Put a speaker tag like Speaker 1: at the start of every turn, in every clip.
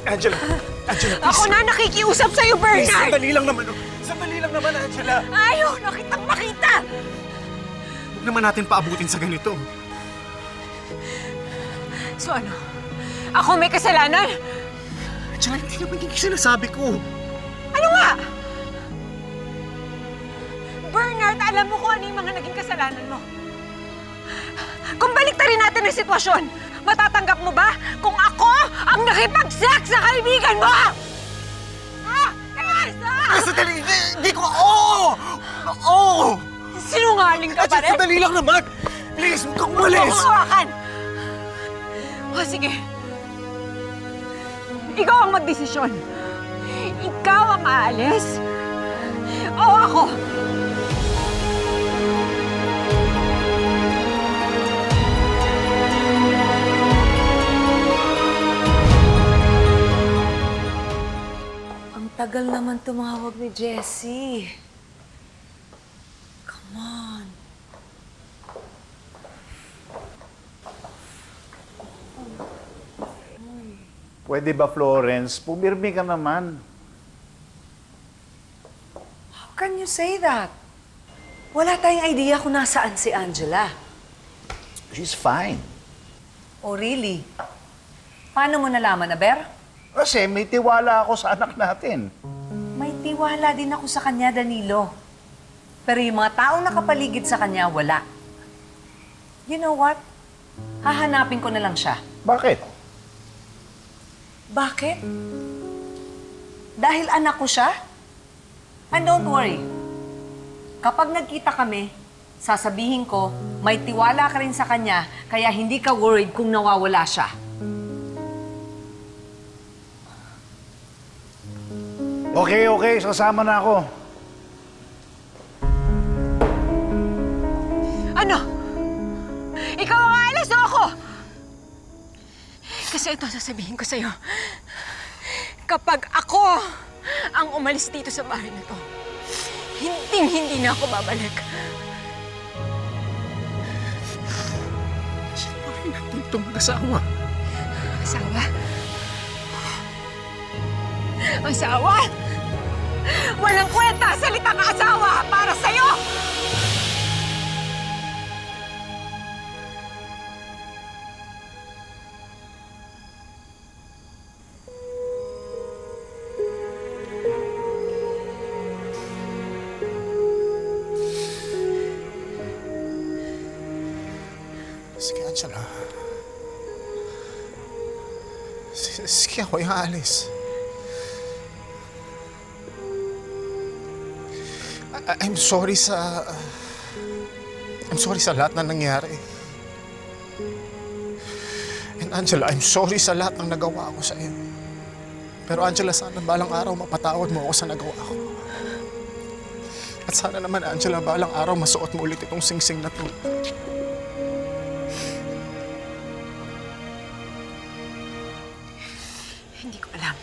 Speaker 1: Angela, Angela, please.
Speaker 2: Ako na nakikiusap sa'yo,
Speaker 1: Please,
Speaker 2: Bernard!
Speaker 1: sandali lang naman. Sandali lang naman, Angela.
Speaker 2: Ayaw na kitang makita!
Speaker 1: Huwag naman natin paabutin sa ganito.
Speaker 2: So ano? Ako may kasalanan?
Speaker 1: Angela, hindi naman yung sinasabi ko.
Speaker 2: Ano nga? Bernard, alam mo kung ano yung mga naging kasalanan mo. Kung baliktarin natin ang sitwasyon, matatanggap mo ba kung ako ang nakipag-sex sa kaibigan mo? Ah! Chris! Ah!
Speaker 1: Sandali! Hindi ko... Oo! Oo!
Speaker 2: Sinungaling ka pa rin?
Speaker 1: Sandali lang naman! Please, huwag kang umalis!
Speaker 2: Hawakan! O sige. Ikaw ang magdesisyon. Ikaw ang aalis. O ako.
Speaker 3: Ang tagal naman tumawag ni Jessie. Come on.
Speaker 4: Pwede ba, Florence? Pumirmi ka naman.
Speaker 3: How can you say that? Wala tayong idea kung nasaan si Angela.
Speaker 4: She's fine.
Speaker 3: Oh, really? Paano mo nalaman, Aber?
Speaker 4: Kasi may tiwala ako sa anak natin.
Speaker 3: May tiwala din ako sa kanya, Danilo. Pero yung mga taong nakapaligid sa kanya, wala. You know what? Hahanapin ko na lang siya.
Speaker 4: Bakit?
Speaker 3: Bakit? Dahil anak ko siya? And don't worry. Kapag nagkita kami, sasabihin ko, may tiwala ka rin sa kanya, kaya hindi ka worried kung nawawala siya.
Speaker 4: Okay, okay. Sasama na ako.
Speaker 2: Ano? Ikaw ang aalis o ako? Kasi ito sasabihin ko sa'yo. Kapag ako ang umalis dito sa bahay na to, hindi na ako babalik.
Speaker 1: Sino ba rin natin itong mag-asawa?
Speaker 2: Asawa? Asawa? Walang kwenta salitang asawa para sa'yo!
Speaker 1: Sige, Angela. Sige, ako yung aalis. I'm sorry sa... I'm sorry sa lahat na nangyari. And Angela, I'm sorry sa lahat ng nagawa ko sa iyo. Pero Angela, sana balang araw mapatawad mo ako sa nagawa ko. At sana naman, Angela, balang araw masuot mo ulit itong singsing na to.
Speaker 2: Hindi ko alam.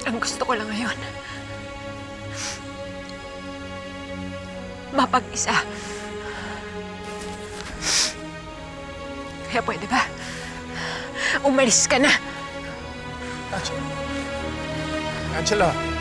Speaker 2: Ang gusto ko lang ngayon, mapag-isa. Kaya pwede ba? Umalis ka na.
Speaker 1: Angela. Angela.